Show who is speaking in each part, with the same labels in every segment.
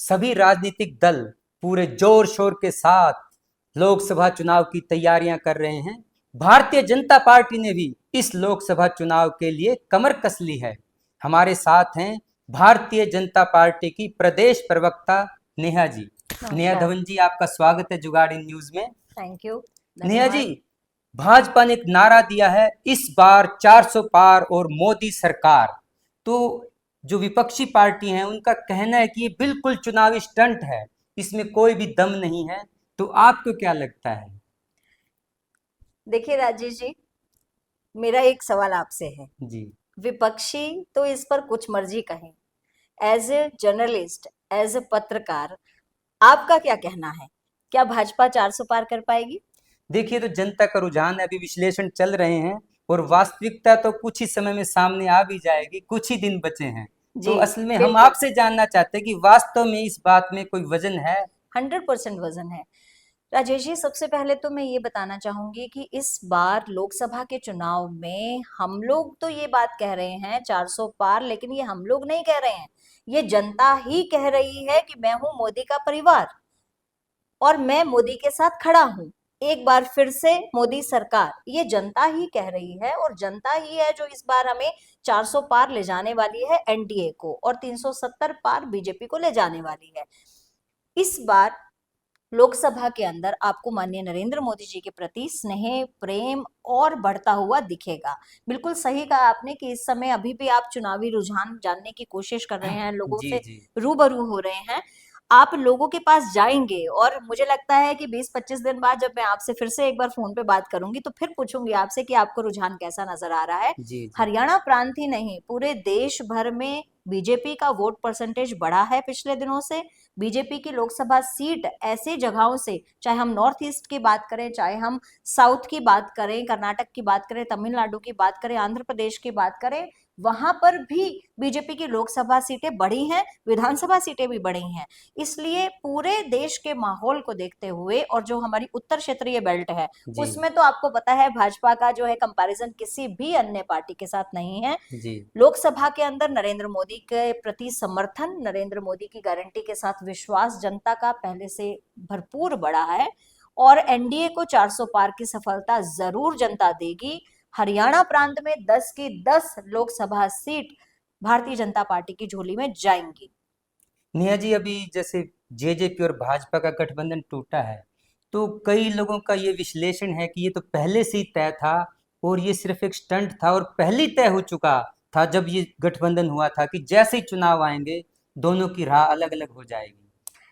Speaker 1: सभी राजनीतिक दल पूरे जोर शोर के साथ लोकसभा चुनाव की तैयारियां कर रहे हैं। भारतीय जनता पार्टी ने भी इस लोकसभा चुनाव के लिए कमर कस ली है। हमारे साथ हैं भारतीय जनता पार्टी की प्रदेश प्रवक्ता नेहा जी। नेहा
Speaker 2: नमस्कार।
Speaker 1: धवन जी, आपका स्वागत है जुगाड़ी न्यूज में।
Speaker 2: Thank you.
Speaker 1: नेहा जी,
Speaker 2: धन्यवाद।
Speaker 1: भाजपा ने एक नारा दिया है, इस बार 400 पार और मोदी सरकार। तो जो विपक्षी पार्टी हैं उनका कहना है कि ये बिल्कुल चुनावी स्टंट है, इसमें कोई भी दम नहीं है। तो आपको क्या लगता है?
Speaker 2: देखिए राजेश जी, मेरा एक सवाल आपसे है।
Speaker 1: जी।
Speaker 2: विपक्षी तो इस पर कुछ मर्जी कहें, as a journalist, as a पत्रकार, आपका क्या कहना है? क्या भाजपा 400 पार कर पाएगी?
Speaker 1: देखिए, तो जनता का रुझान है, अभी विश्लेषण चल रहे हैं और वास्तविकता तो कुछ ही समय में सामने आ भी जाएगी, कुछ ही दिन बचे हैं। तो
Speaker 2: जी,
Speaker 1: असल में हम
Speaker 2: बिल्कुल।
Speaker 1: आपसे जानना चाहते हैं कि वास्तव में इस बात में कोई वजन है?
Speaker 2: 100% वजन है। राजेश जी, सबसे पहले तो मैं ये बताना चाहूंगी कि इस बार लोकसभा के चुनाव में हम लोग तो ये बात कह रहे हैं 400 पार, लेकिन ये हम लोग नहीं कह रहे हैं, ये जनता ही कह रही है कि मैं हूं मोदी का परिवार और मैं मोदी के साथ खड़ा हूं। एक बार फिर से मोदी सरकार, ये जनता ही कह रही है और जनता ही है जो इस बार हमें 400 पार ले जाने वाली है एनडीए को, और 370 पार बीजेपी को ले जाने वाली है। इस बार लोकसभा के अंदर आपको माननीय नरेंद्र मोदी जी के प्रति स्नेह प्रेम और बढ़ता हुआ दिखेगा। बिल्कुल सही कहा आपने कि इस समय अभी भी आप चुनावी रुझान जानने की कोशिश कर रहे हैं, लोगों
Speaker 1: जी
Speaker 2: से
Speaker 1: जी।
Speaker 2: रूबरू हो रहे हैं। आप लोगों के पास जाएंगे और मुझे लगता है कि 20-25 दिन बाद जब मैं आपसे फिर से एक बार फोन पे बात करूंगी तो फिर पूछूंगी आपसे कि आपको रुझान कैसा नजर आ रहा है।
Speaker 1: जी जी।
Speaker 2: हरियाणा प्रांत ही नहीं, पूरे देश भर में बीजेपी का वोट परसेंटेज बढ़ा है पिछले दिनों से। बीजेपी की लोकसभा सीट ऐसे जगहों से, चाहे हम नॉर्थ ईस्ट की बात करें, चाहे हम साउथ की बात करें, कर्नाटक की बात करें, तमिलनाडु की बात करें, आंध्र प्रदेश की बात करें, वहां पर भी बीजेपी की लोकसभा सीटें बढ़ी हैं, विधानसभा सीटें भी बढ़ी हैं। इसलिए पूरे देश के माहौल को देखते हुए, और जो हमारी उत्तर क्षेत्रीय बेल्ट है
Speaker 1: जी
Speaker 2: उसमें तो आपको पता है भाजपा का जो है कंपैरिजन किसी भी अन्य पार्टी के साथ नहीं है।
Speaker 1: जी।
Speaker 2: लोकसभा के अंदर नरेंद्र मोदी के प्रति समर्थन, नरेंद्र मोदी की गारंटी के साथ विश्वास जनता का पहले से भरपूर बढ़ा है और एनडीए को 400 पार की सफलता जरूर जनता देगी। हरियाणा प्रांत में 10 की 10 लोकसभा सीट भारतीय जनता पार्टी की झोली में जाएंगी।
Speaker 1: नेहा जी, अभी जैसे जेजेपी और भाजपा का गठबंधन टूटा है, तो कई लोगों का ये विश्लेषण है कि ये तो पहले से ही तय था और ये सिर्फ एक स्टंट था और पहले ही तय हो चुका था जब ये गठबंधन हुआ था कि जैसे ही चुनाव आएंगे दोनों की राह अलग अलग हो जाएगी।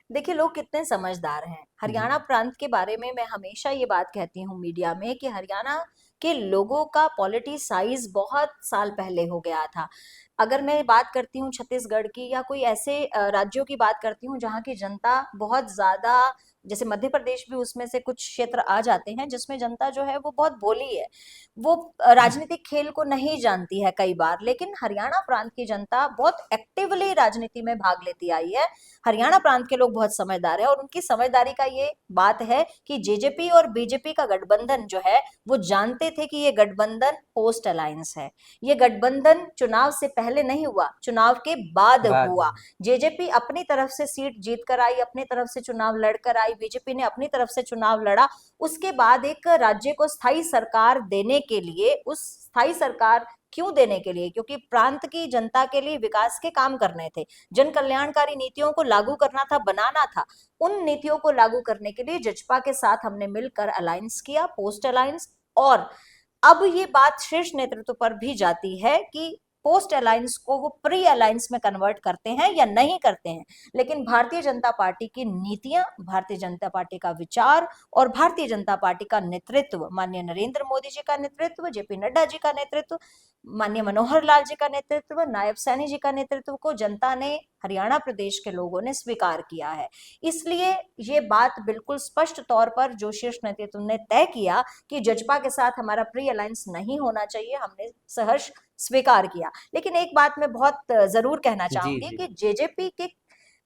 Speaker 2: देखिए, लोग कितने समझदार हैं।
Speaker 1: जी
Speaker 2: हरियाणा प्रांत के बारे में मैं हमेशा ये बात कहती हूँ मीडिया में कि हरियाणा के लोगों का पॉलिटिसाइज बहुत साल पहले हो गया था। अगर मैं बात करती हूँ छत्तीसगढ़ की या कोई ऐसे राज्यों की बात करती हूँ जहाँ की जनता बहुत ज्यादा, जैसे मध्य प्रदेश भी उसमें से कुछ क्षेत्र आ जाते हैं जिसमें जनता जो है वो बहुत भोली है, वो राजनीतिक खेल को नहीं जानती है कई बार, लेकिन हरियाणा प्रांत की जनता बहुत एक्टिवली राजनीति में भाग लेती आई है। हरियाणा प्रांत के लोग बहुत समझदार है और उनकी समझदारी का ये बात है कि जेजेपी और बीजेपी का गठबंधन जो है वो जानते थे कि ये गठबंधन पोस्ट अलायंस है। ये गठबंधन चुनाव से पहले नहीं हुआ, चुनाव के बाद
Speaker 1: बात
Speaker 2: हुआ।
Speaker 1: है।
Speaker 2: जेजेपी अपनी तरफ से सीट जीत कर आई, अपनी तरफ से चुनाव लड़कर आई, बीजेपी ने अपनी तरफ से चुनाव लड़ा। उसके बाद एक राज्य को स्थायी सरकार देने के लिए, उस स्थायी सरकार क्यों देने के लिए, क्योंकि प्रांत की जनता के लिए विकास के काम करने थे, जन कल्याणकारी नीतियों को लागू करना था, बनाना था। उन नीतियों को लागू करने के लिए जजपा के साथ हमने मिलकर अलायंस किया, पोस्ट अलायंस। और अब ये बात शीर्ष नेतृत्व पर भी जाती है कि पोस्ट अलायंस को वो प्री अलायंस में कन्वर्ट करते हैं या नहीं करते हैं। लेकिन भारतीय जनता पार्टी की नीतियां, भारतीय जनता पार्टी का विचार और भारतीय जनता पार्टी का नेतृत्व, माननीय नरेंद्र मोदी जी का नेतृत्व, जेपी नड्डा जी का नेतृत्व, माननीय मनोहर लाल जी का नेतृत्व, नायब सैनी जी का नेतृत्व को जनता ने, हरियाणा प्रदेश के लोगों ने स्वीकार किया है। इसलिए ये बात बिल्कुल स्पष्ट तौर पर जो शीर्ष नेतृत्व ने तय किया कि जजपा के साथ हमारा प्री अलायंस नहीं होना चाहिए, हमने सहर्ष स्वीकार किया। लेकिन एक बात मैं बहुत जरूर कहना
Speaker 1: जी
Speaker 2: चाहूंगी
Speaker 1: जी।
Speaker 2: कि जेजेपी के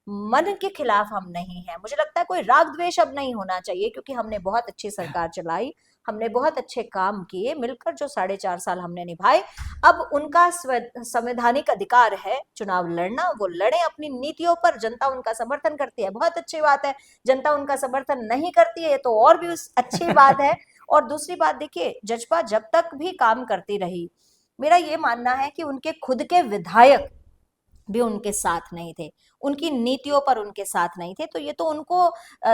Speaker 2: मन के खिलाफ हम नहीं है। मुझे लगता है कोई राग द्वेष अब नहीं होना चाहिए, क्योंकि हमने बहुत अच्छी सरकार चलाई, हमने बहुत अच्छे काम किए मिलकर, जो 4.5 साल हमने निभाए। अब उनका संवैधानिक अधिकार है चुनाव लड़ना, वो लड़े अपनी नीतियों पर, जनता उनका समर्थन करती है, बहुत अच्छी बात है। जनता उनका समर्थन नहीं करती है तो और भी अच्छी बात है। और दूसरी बात देखिए, जजपा जब तक भी काम करती रही, मेरा ये मानना है कि उनके खुद के विधायक भी उनके साथ नहीं थे, उनकी नीतियों पर उनके साथ नहीं थे। तो ये तो उनको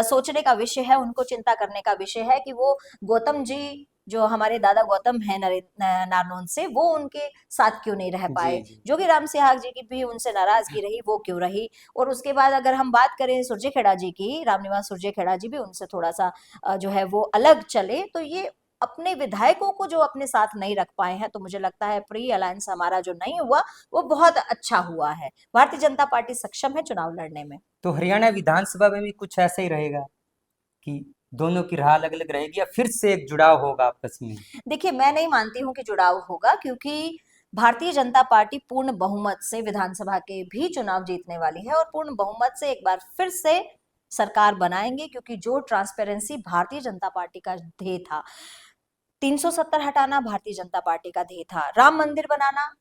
Speaker 2: सोचने का विषय है, उनको चिंता करने का विषय है कि वो गौतम जी, जो हमारे दादा गौतम है नारनौल से, वो उनके साथ क्यों नहीं रह पाए।
Speaker 1: जी जी।
Speaker 2: जोगीराम सिहाग जी की भी उनसे नाराजगी रही, वो क्यों रही। और उसके बाद अगर हम बात करें सुरजेखेड़ा जी की, रामनिवास सुरजेखेड़ा जी भी उनसे थोड़ा सा जो है वो अलग चले। तो ये अपने विधायकों को जो अपने साथ नहीं रख पाए हैं, तो मुझे लगता है प्री अलायंस हमारा जो नहीं हुआ वो बहुत अच्छा हुआ है। भारतीय जनता पार्टी सक्षम है चुनाव लड़ने में।
Speaker 1: तो हरियाणा विधानसभा में भी कुछ ऐसा ही रहेगा कि दोनों की राह अलग अलग रहेगी, या फिर से एक जुड़ाव होगा आपस में?
Speaker 2: देखिए, मैं नहीं मानती हूँ कि जुड़ाव होगा, क्योंकि भारतीय जनता पार्टी पूर्ण बहुमत से विधानसभा के भी चुनाव जीतने वाली है, और पूर्ण बहुमत से एक बार फिर से सरकार बनाएंगे, क्योंकि जो ट्रांसपेरेंसी भारतीय जनता पार्टी का ध्येय था, 370 हटाना भारतीय जनता पार्टी का ध्येय था, राम मंदिर बनाना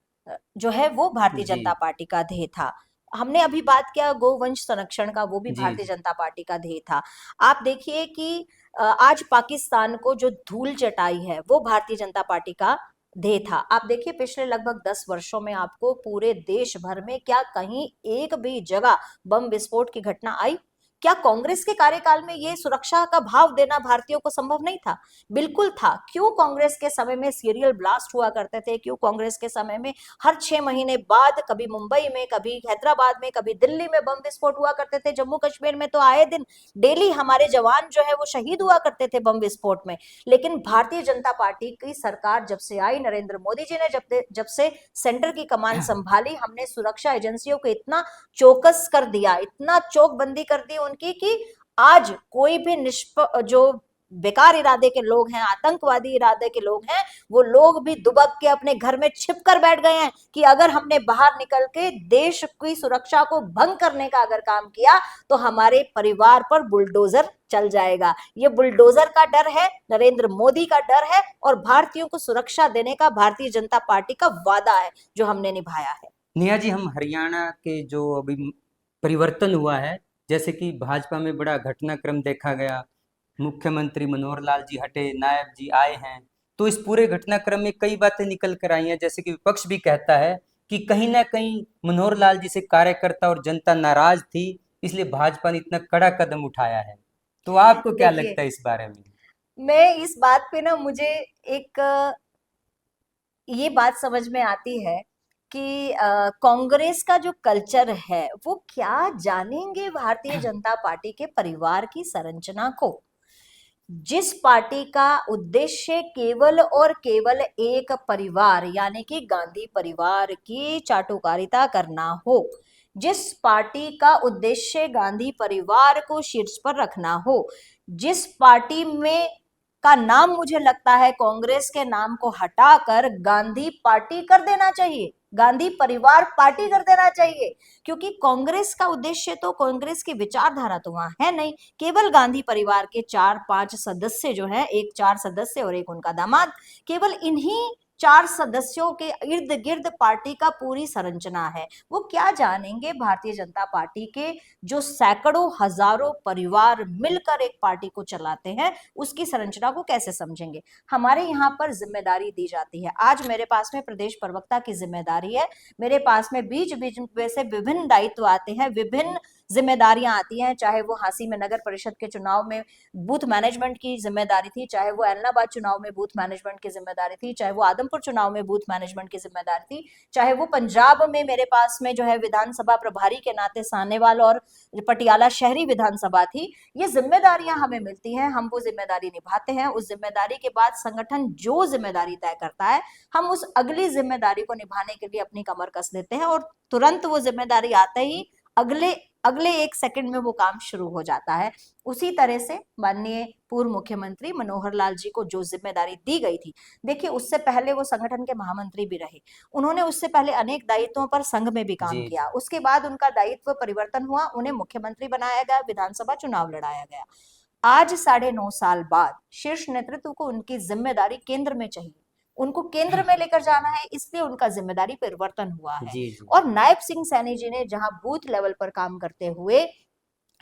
Speaker 2: जो है वो भारतीय
Speaker 1: जी
Speaker 2: जनता पार्टी का ध्येय था, हमने अभी बात किया गोवंश संरक्षण का, वो भी
Speaker 1: जी
Speaker 2: भारतीय
Speaker 1: जी।
Speaker 2: जनता पार्टी का ध्येय था। आप देखिए कि आज पाकिस्तान को जो धूल चटाई है वो भारतीय जनता पार्टी का ध्येय था। आप देखिए पिछले लगभग 10 वर्षों में आपको पूरे देश भर में क्या कहीं एक भी जगह बम विस्फोट की घटना आई? क्या कांग्रेस के कार्यकाल में ये सुरक्षा का भाव देना भारतीयों को संभव नहीं था? बिल्कुल था। क्यों कांग्रेस के समय में सीरियल ब्लास्ट हुआ करते थे? क्यों कांग्रेस के समय में हर 6 महीने बाद कभी मुंबई में, कभी हैदराबाद में, कभी दिल्ली में बम विस्फोट हुआ करते थे? जम्मू कश्मीर में तो आए दिन डेली हमारे जवान जो है वो शहीद हुआ करते थे बम विस्फोट में। लेकिन भारतीय जनता पार्टी की सरकार जब से आई, नरेंद्र मोदी जी ने जब से सेंटर की कमान संभाली, हमने सुरक्षा एजेंसियों को इतना चौकस कर दिया, इतना चौकबंदी कर दी उनकी, कि आज कोई भी जो बेकार इरादे के लोग हैं, आतंकवादी इरादे के लोग हैं, वो लोग भी दुबक के अपने घर में छिप कर बैठ गए हैं कि अगर हमने बाहर निकल के देश की सुरक्षा को भंग करने का अगर काम किया तो हमारे परिवार पर बुलडोजर चल जाएगा। ये बुलडोजर का डर है, नरेंद्र मोदी का डर है, और भारतीयों को सुरक्षा देने का भारतीय जनता पार्टी का वादा है जो हमने निभाया है।
Speaker 1: नेहा जी, हम हरियाणा के जो अभी परिवर्तन हुआ है, जैसे कि भाजपा में बड़ा घटनाक्रम देखा गया, मुख्यमंत्री मनोहर लाल जी हटे, नायब जी आए हैं, तो इस पूरे घटनाक्रम में कई बातें निकल कर आई हैं। जैसे कि विपक्ष भी कहता है कि कहीं ना कहीं मनोहर लाल जी से कार्यकर्ता और जनता नाराज थी, इसलिए भाजपा ने इतना कड़ा कदम उठाया है। तो आपको क्या
Speaker 2: देखिए,
Speaker 1: लगता है इस बारे में?
Speaker 2: मैं इस बात पे ना, मुझे एक ये बात समझ में आती है कि कांग्रेस का जो कल्चर है वो क्या जानेंगे भारतीय जनता पार्टी के परिवार की संरचना को। जिस पार्टी का उद्देश्य केवल और केवल एक परिवार यानी कि गांधी परिवार की चाटुकारिता करना हो, जिस पार्टी का उद्देश्य गांधी परिवार को शीर्ष पर रखना हो, जिस पार्टी में का नाम मुझे लगता है कांग्रेस के नाम को हटाकर गांधी पार्टी कर देना चाहिए, गांधी परिवार पार्टी कर देना चाहिए। क्योंकि कांग्रेस का उद्देश्य तो, कांग्रेस की विचारधारा तो वहां है नहीं। केवल गांधी परिवार के 4-5 सदस्य जो है, एक 4 सदस्य और एक उनका दामाद, केवल इन्हीं 4 सदस्यों के इर्द गिर्द पार्टी का पूरी संरचना है। वो क्या जानेंगे भारतीय जनता पार्टी के जो सैकड़ों हजारों परिवार मिलकर एक पार्टी को चलाते हैं, उसकी संरचना को कैसे समझेंगे। हमारे यहाँ पर जिम्मेदारी दी जाती है। आज मेरे पास में प्रदेश प्रवक्ता की जिम्मेदारी है, मेरे पास में बीच बीच में से विभिन्न दायित्व आते हैं, विभिन्न जिम्मेदारियां आती हैं। चाहे वो हांसी में नगर परिषद के चुनाव में बूथ मैनेजमेंट की जिम्मेदारी थी, चाहे वो ऐलनाबाद चुनाव में बूथ मैनेजमेंट की जिम्मेदारी थी, चाहे वो आदमपुर चुनाव में बूथ मैनेजमेंट की जिम्मेदारी थी, चाहे वो पंजाब में मेरे पास में जो है विधानसभा प्रभारी के नाते सानेवाल और पटियाला शहरी विधानसभा थी। ये जिम्मेदारियां हमें मिलती हैं, हम वो जिम्मेदारी निभाते हैं। उस जिम्मेदारी के बाद संगठन जो जिम्मेदारी तय करता है, हम उस अगली जिम्मेदारी को निभाने के लिए अपनी कमर कस देते हैं, और तुरंत वो जिम्मेदारी आते ही अगले अगले एक सेकंड में वो काम शुरू हो जाता है। उसी तरह से माननीय पूर्व मुख्यमंत्री मनोहर लाल जी को जो जिम्मेदारी दी गई थी, देखिए उससे पहले वो संगठन के महामंत्री भी रहे, उन्होंने उससे पहले अनेक दायित्वों पर संघ में भी काम
Speaker 1: जी
Speaker 2: किया, उसके बाद उनका दायित्व परिवर्तन हुआ, उन्हें मुख्यमंत्री बनाया गया, विधानसभा चुनाव लड़ाया गया। आज 9.5 साल बाद शीर्ष नेतृत्व को उनकी जिम्मेदारी केंद्र में चाहिए, उनको केंद्र में लेकर जाना है, इसलिए उनका जिम्मेदारी परिवर्तन हुआ है।
Speaker 1: जी जी
Speaker 2: और नायब सिंह सैनी जी ने जहां बूथ लेवल पर काम करते हुए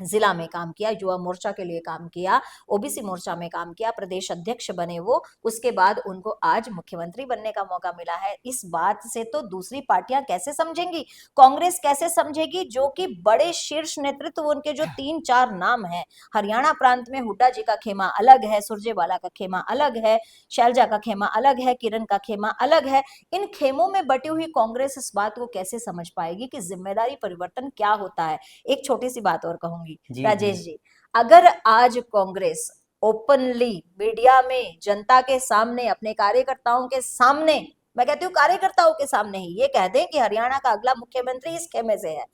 Speaker 2: जिला में काम किया, युवा मोर्चा के लिए काम किया, ओबीसी मोर्चा में काम किया, प्रदेश अध्यक्ष बने वो, उसके बाद उनको आज मुख्यमंत्री बनने का मौका मिला है। इस बात से तो दूसरी पार्टियां कैसे समझेंगी, कांग्रेस कैसे समझेगी, जो कि बड़े शीर्ष नेतृत्व उनके जो 3-4 नाम हैं, हरियाणा प्रांत में हुड्डा जी का खेमा अलग है, सुरजेवाला का खेमा अलग है, शैलजा का खेमा अलग है, किरण का खेमा अलग है, इन खेमों में बटी हुई कांग्रेस इस बात को कैसे समझ पाएगी कि जिम्मेदारी परिवर्तन क्या होता है। एक छोटी सी बात और कहूंगी
Speaker 1: जी
Speaker 2: राजेश जी, अगर आज कांग्रेस ओपनली मीडिया में जनता के सामने अपने कार्यकर्ताओं के सामने, मैं कहती हूँ कार्यकर्ताओं के सामने ही ये कह दे कि हरियाणा का अगला मुख्यमंत्री इस खेमे से है,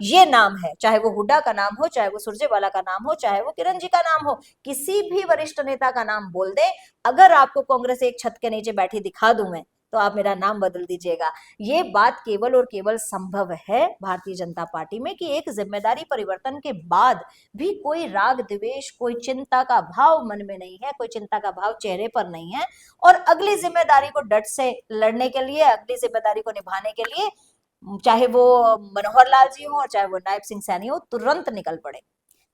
Speaker 2: ये नाम है, चाहे वो हुड्डा का नाम हो, चाहे वो सुरजेवाला का नाम हो, चाहे वो किरण जी का नाम हो, किसी भी वरिष्ठ नेता का नाम बोल दे, अगर आपको कांग्रेस एक छत के नीचे बैठी दिखा दूं मैं, तो आप मेरा नाम बदल दीजिएगा। ये बात केवल और केवल संभव है भारतीय जनता पार्टी में कि एक जिम्मेदारी परिवर्तन के बाद भी कोई राग द्वेष, कोई चिंता का भाव मन में नहीं है, कोई चिंता का भाव चेहरे पर नहीं है, और अगली जिम्मेदारी को डट से लड़ने के लिए, अगली जिम्मेदारी को निभाने के लिए, चाहे वो मनोहर लाल जी हो और चाहे वो नायब सिंह सैनी हो, तुरंत निकल पड़े।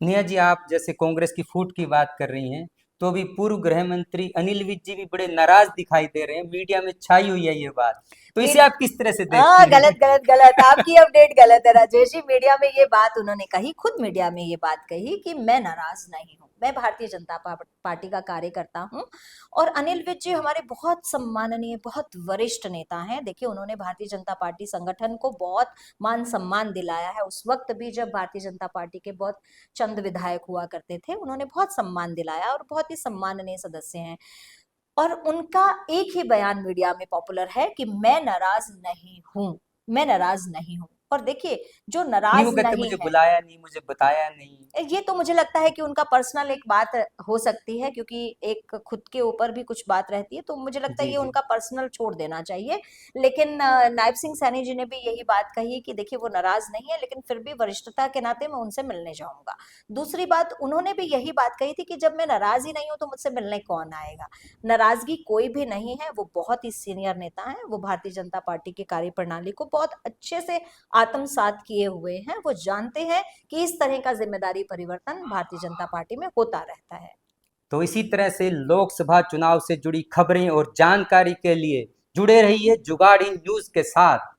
Speaker 1: नेहा जी, आप जैसे कांग्रेस की फूट की बात कर रही हैं, तो अभी पूर्व गृह मंत्री अनिल विज जी भी बड़े नाराज दिखाई दे रहे हैं, मीडिया में छाई हुई है ये बात, तो इसे आप किस तरह से
Speaker 2: हाँ,
Speaker 1: देखती हैं?
Speaker 2: गलत गलत गलत, आपकी अपडेट गलत है राजेश जी। मीडिया में ये बात उन्होंने कही, खुद मीडिया में ये बात कही कि मैं नाराज नहीं हूँ, मैं भारतीय जनता पार्टी का कार्यकर्ता हूँ। और अनिल विज जी हमारे बहुत सम्माननीय, बहुत वरिष्ठ नेता हैं। देखिए, उन्होंने भारतीय जनता पार्टी संगठन को बहुत मान सम्मान दिलाया है, उस वक्त भी जब भारतीय जनता पार्टी के बहुत चंद विधायक हुआ करते थे, उन्होंने बहुत सम्मान दिलाया और बहुत ही सम्माननीय सदस्य हैं। और उनका एक ही बयान मीडिया में पॉपुलर है कि मैं नाराज नहीं हूं, मैं नाराज नहीं हूं। और देखिए, जो
Speaker 1: नहीं, वो
Speaker 2: नाराज
Speaker 1: कहते
Speaker 2: नहीं
Speaker 1: मुझे
Speaker 2: है,
Speaker 1: बुलाया नहीं, मुझे बताया नहीं।
Speaker 2: ये तो मुझे लगता है कि उनका पर्सनल एक बात हो सकती है, क्योंकि एक खुद के ऊपर भी कुछ बात रहती है, तो मुझे लगता है
Speaker 1: जी
Speaker 2: ये
Speaker 1: जी
Speaker 2: उनका पर्सनल छोड़ देना चाहिए। लेकिन नायब सिंह सैनी जी ने भी यही बात कही कि देखिए वो नाराज नहीं है, लेकिन फिर भी वरिष्ठता के नाते मैं उनसे मिलने जाऊंगा। दूसरी बात, उन्होंने भी यही बात कही थी कि जब मैं नाराज ही नहीं हूं तो मुझसे मिलने कौन आएगा। नाराजगी कोई भी नहीं है, वो बहुत ही सीनियर नेता है, वो भारतीय जनता पार्टी की कार्यप्रणाली को बहुत अच्छे से आत्मसात किए हुए हैं, वो जानते हैं कि इस तरह का जिम्मेदारी परिवर्तन भारतीय जनता पार्टी में होता रहता है।
Speaker 1: तो इसी तरह से लोकसभा चुनाव से जुड़ी खबरें और जानकारी के लिए जुड़े रहिए जुगाड़ी न्यूज के साथ।